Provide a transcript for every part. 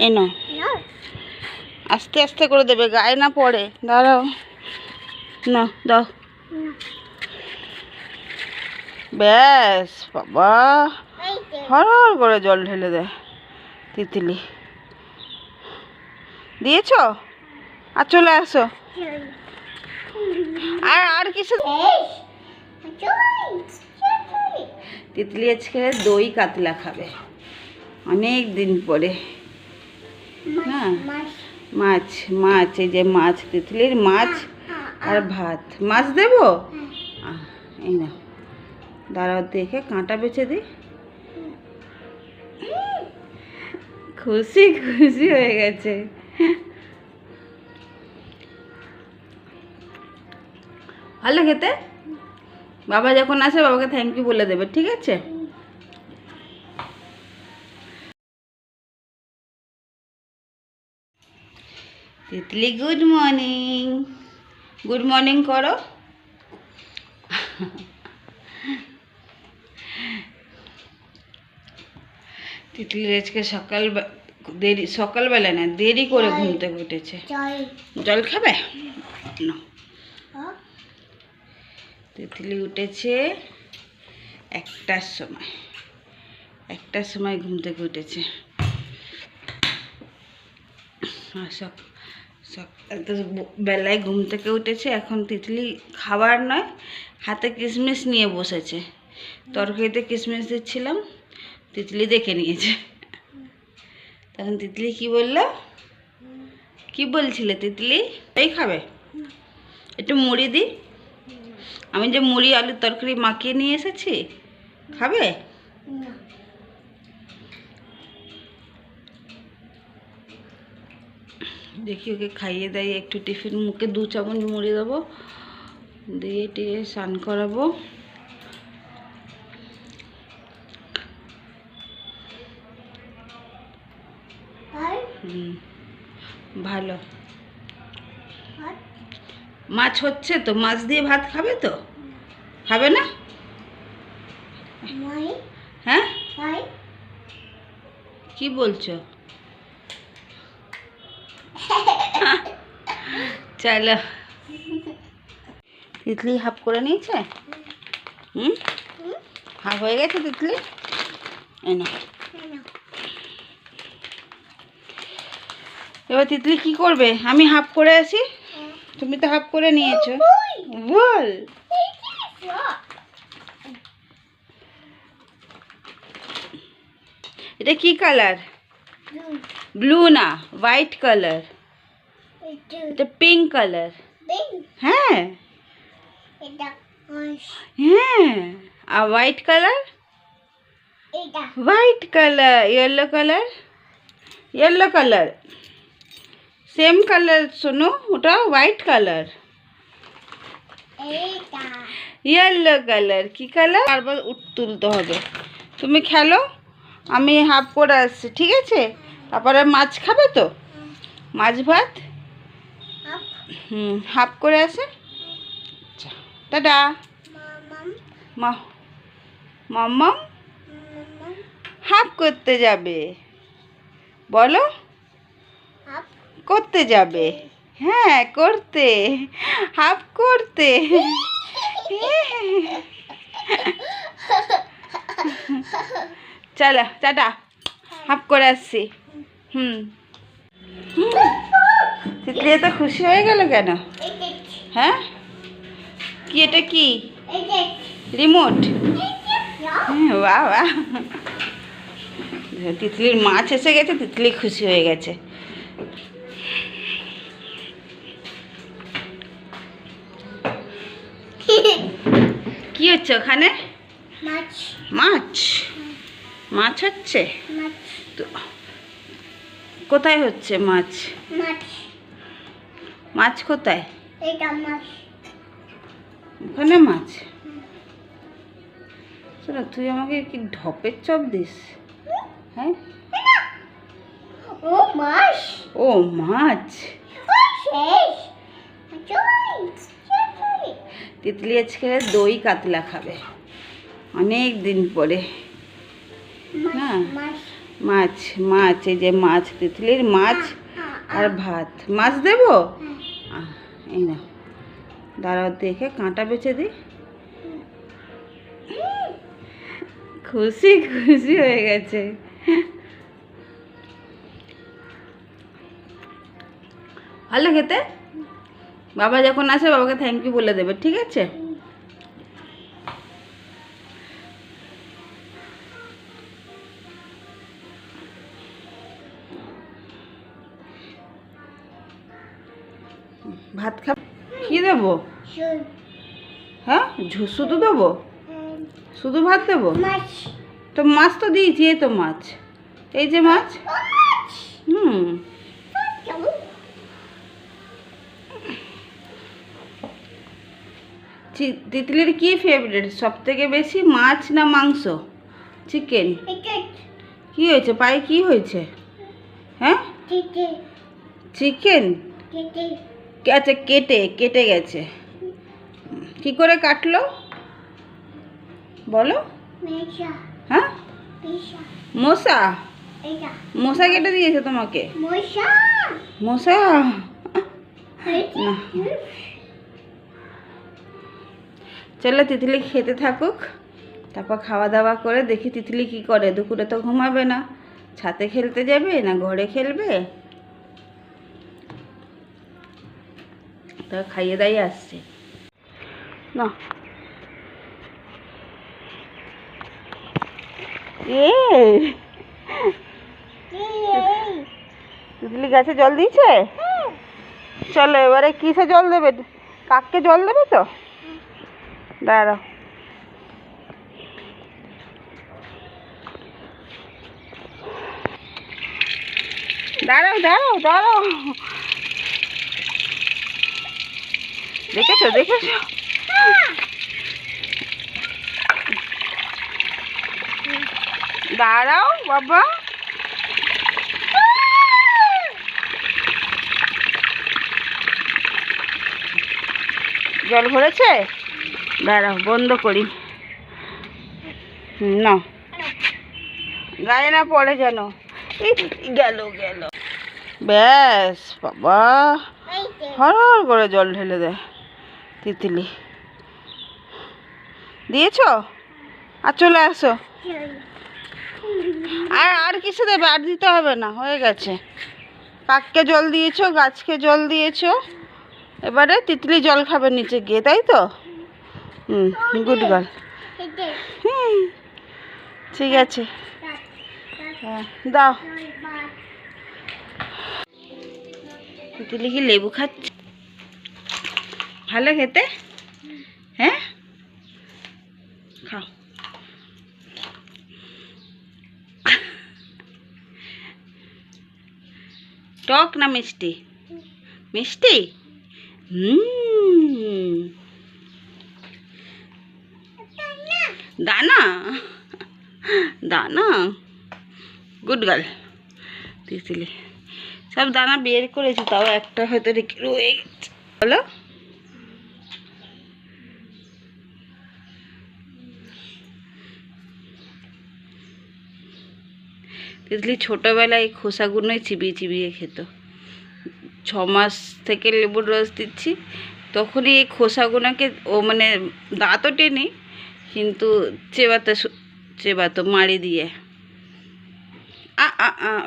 এনো আস্তে আস্তে করে দেবে, গায়ে না পড়ে। দাঁড়াও, না দাও, ব্যাস। বাবা হর করে জল ঢেলে দেয় তিতলি। দিয়েছ? আর চলে আসো। আর কিছু? তিতলি আজকে দই কাতলা খাবে অনেক দিন পরে। হ্যাঁ, মাছ মাছ, এই যে মাছ, তিতলির মাছ আর ভাত। মাছ দেবো? এই না, দাঁড়াও দেখে কাঁটা বেছে দিই। খুশি খুশি হয়ে গেছে। ভালো খেতে? বাবা যখন আসে বাবাকে থ্যাংক ইউ বলে দেবে, ঠিক আছে? Titli good morning, good morning করো। তিতলির আজকে সকালবেলা না, দেরি করে ঘুম থেকে উঠেছে। জল খাবে? তিতলি উঠেছে 1টার সময়, 1টার সময় ঘুম থেকে উঠেছে। বেলায় ঘুম থেকে উঠেছে। এখন তিতলি খাবার নয়, হাতে কিশমিশ নিয়ে বসেছে। তরকারিতে কিশমিশ দিচ্ছিলাম, তিতলি দেখে নিয়েছে। তখন তিতলি কি বললো? কি বলছিলে তিতলি? এই খাবে? একটু মুড়ি দিই, আমি যে মুড়ি আলুর তরকারি মাখিয়ে নিয়ে এসেছি, খাবে? দেখি ওকে খাইয়ে দেয় একটু। টিফিন মুখে 2 চামচ মুড়ি দেবো, দিয়ে টিয়ে স্নান করাবো। ভালো মাছ হচ্ছে তো, মাছ দিয়ে ভাত খাবে তো? খাবে না? হ্যাঁ, কি বলছো? চলো, তিতলি হাফ করে নিয়েছে। হাফ হয়ে গেছে তিতলি। এনো, এবার তিতলি কি করবে? আমি হাফ করে আসি, তুমি তো হাফ করে নিয়েছো। বল, এটা কি কালার? ব্লু না, হোয়াইট কালার। এটা পিঙ্ক কালার। হ্যাঁ হ্যাঁ, আর white colour? White colour. Yellow colour? Yellow colour, same colour. শোনো, ওটা হোয়াইট কালার, ইয়েলো কালার। কি কালার? বারবার তুলতে হবে। তুমি খেলো, আমি হাফ করে আসছি, ঠিক আছে? তারপরে মাছ খাবে তো? মাছ ভাত হাফ করে আসে। আচ্ছা, টাটা। মাম্মাম হাফ করতে যাবে, বলো। করতে যাবে? হ্যাঁ, করতে, হাফ করতে। চলো টাটা, হাফ করে আসছি। তিতলি এত খুশি হয়ে গেল কেন? হ্যাঁ, কি এটা? কি রিমোট? বাহ বাহ, তিতলির মাছ এসে গেছে, তিতলি খুশি হয়ে গেছে। কি হচ্ছে ওখানে? মাছ মাছ হচ্ছে তো? কোথায় হচ্ছে মাছ? মাছ কোথায়? ওখানে মাছ। শোনো, তুই আমাকে কি ঢপের চপ দিস? হ্যাঁ, ও মাছ। ও মাছ। তিতলি আজকে দই কাতলা খাবে অনেক দিন পরে। হ্যাঁ, মাছ মাছ, এই যে মাছ, তিতলির মাছ আর ভাত। মাছ দেবো? এই না, দাঁড়াও দেখে কাঁটা বেছে দিই। খুশি খুশি হয়ে গেছে। ভালো খেতে? বাবা যখন আসে বাবাকে থ্যাংক ইউ বলে দেবে, ঠিক আছে? ভাত খাব? কি দেবো? হ্যাঁ, শুধু দেবো? শুধু ভাত দেবো? তো মাছ তো দিয়েছি, এই তো মাছ, এই যে মাছ। তিতলির কি ফেভারিট সব থেকে বেশি, মাছ না মাংস? চিকেন। কি হয়েছে পায়ে, কি হয়েছে? হ্যাঁ, চিকেন। আচ্ছা, কেটে গেছে। কি করে কাটলো বলো? হ্যাঁ, মশা। মশা কেটে দিয়েছে তোমাকে? মশা না। চলো তিতলি খেতে থাকুক, তারপর খাওয়া দাওয়া করে দেখি তিতলি কি করে। দুপুরে তো ঘুমাবে না, ছাদে খেলতে যাবে না ঘরে খেলবে। তা খাইয়ে দাইয়ে আসছে না। তিতলি গাছে জল দিয়েছে? চলো এবারে কিসে জল দেবে? কাককে জল দেবে তো? দাঁড়াও, দাঁড়াও দাঁড়াও দাঁড়াও। দেখেছো দেখেছো? দাঁড়াও বাবা। জল ভরেছে? দাঁড়াও বন্ধ করি। না, গায়ে না পড়ে যেন। গেল গেল। ব্যাস বাবা, হর হর করে জল ঢেলে দেয় তিতলি। দিয়েছো? আর চলে আসো। আর কিছু দেবে? আর দিতে হবে না, হয়ে গেছে। কাককে জল দিয়েছো, গাছকে জল দিয়েছো, এবারে তিতলি জল খাবে নিচে গিয়ে, তাই তো? Good girl. ঠিক আছে, হ্যাঁ দাও। তিতলি কি লেবু খাচ্ছে? ভালো খেতে? হ্যাঁ, খাও। টক না মিষ্টি? মিষ্টি। দানা দানা, গুড গার্ল। তিতলি সব দানা বের করেছি, তাও একটা হয়তো রয়ে গেছে। বলো, তিতলি ছোটোবেলায় খোসাগুলোই চিবিয়ে চিবিয়ে খেত। 6 মাস থেকে লেবুর রস দিচ্ছি, তখনই এই খোসাগুলোকে ও মানে দাঁতও টেনে কিন্তু চেবাতো মাড়ি দিয়ে।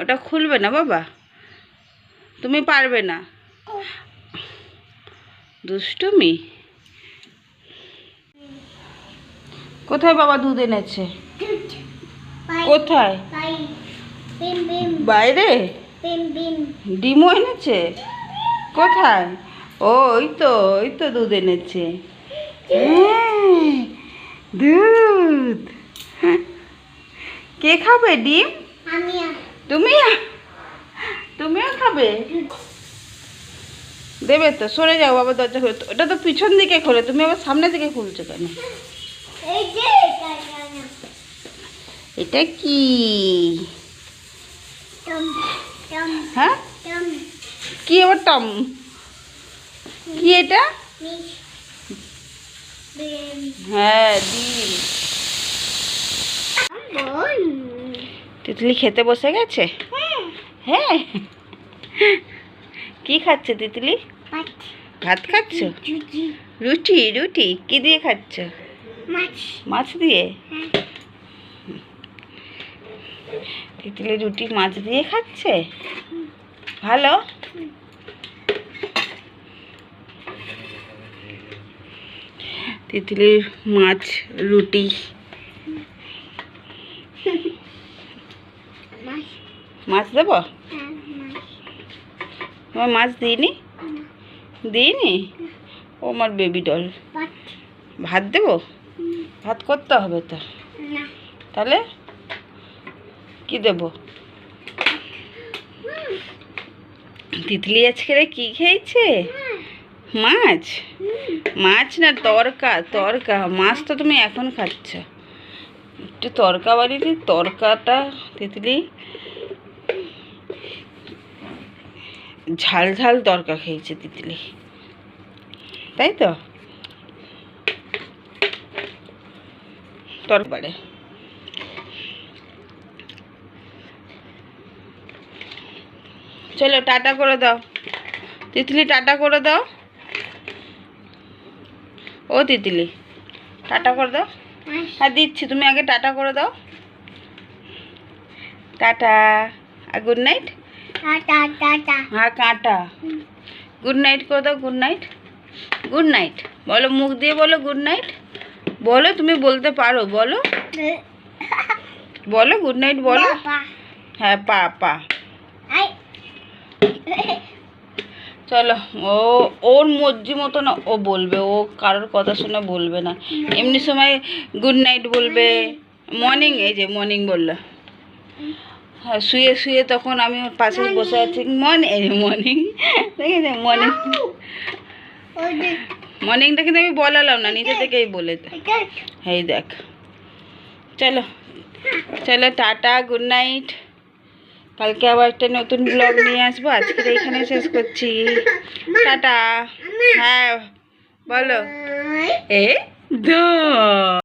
ওটা খুলবে না বাবা, তুমি পারবে না। দুষ্টুমি। কোথায় বাবা দুধ এনেছে? কোথায়? বাইরে। ডিমও এনেছে? কোথায়? ওই তো দুধ এনেছে। দুধ কে খাবে? ডিম তুমিও খাবে? দেবে তো? সরে যাও বাবা, দরজা খোলো। ওটা তো পিছন দিকে খোলে, তুমি আবার সামনের দিকে খুলছো কেন? এটা কি? হ্যাঁ, কি আবার টম? কি এটা? হ্যাঁ, ডিম। তিতলি খেতে বসে গেছে? হ্যাঁ। কি খাচ্ছে তিতলি? ভাত খাচ্ছ? রুটি রুটি কি দিয়ে খাচ্ছ? মাছ দিয়ে? তিতলি রুটি মাছ দিয়ে খাচ্ছে, ভালো। তিতলির মাছ রুটি। মাছ দেবো? তোমার মাছ দিইনি? দিইনি? ও আমার বেবি ডল। ভাত দেবো? ভাত করতে হবে তো, তাহলে কি দেব? তিতলি আজকে কি খেয়েছে? মাছ? মাছ না তরকা, তরকা। মাছ তো তুমি এখন খাচ্ছ। একটু তরকা বানিয়ে তরকাটা তিতলি ঝাল ঝাল তরকা খেয়েছে তিতলি, তাই তো? তরকারে চলো টাটা করে দাও তিতলি, টাটা করে দাও। ও তিতলি টাটা করে দাও। হ্যাঁ দিচ্ছি, তুমি আগে টাটা করে দাও। টাটা আর গুড নাইট। হ্যাঁ কাটা। গুড নাইট করে দাও, গুড নাইট। গুড নাইট বলো, মুখ দিয়ে বলো গুড নাইট। বলো, তুমি বলতে পারো, বলো বলো গুড নাইট বলো। হ্যাঁ পা পা। চলো, ওর মর্জি মতো না ও বলবে, ও কারোর কথা শুনে বলবে না। এমনি সময় গুড নাইট বলবে, মর্নিং, এই যে মর্নিং বললো। হ্যাঁ শুয়ে শুয়ে তখন আমি ওর পাশে বসে আছি, মর্নিং মর্নিং, দেখেছি মর্নিং। মর্নিংটা কিন্তু আমি বলালাম না, নিজে থেকেই বলে। এই দেখ, চলো চলো টাটা, গুড নাইট। কালকে আবার একটা নতুন ব্লগ নিয়ে আসবো, আজকে এইখানে শেষ করছি। টাটা। হ্যাঁ বলো। এ দা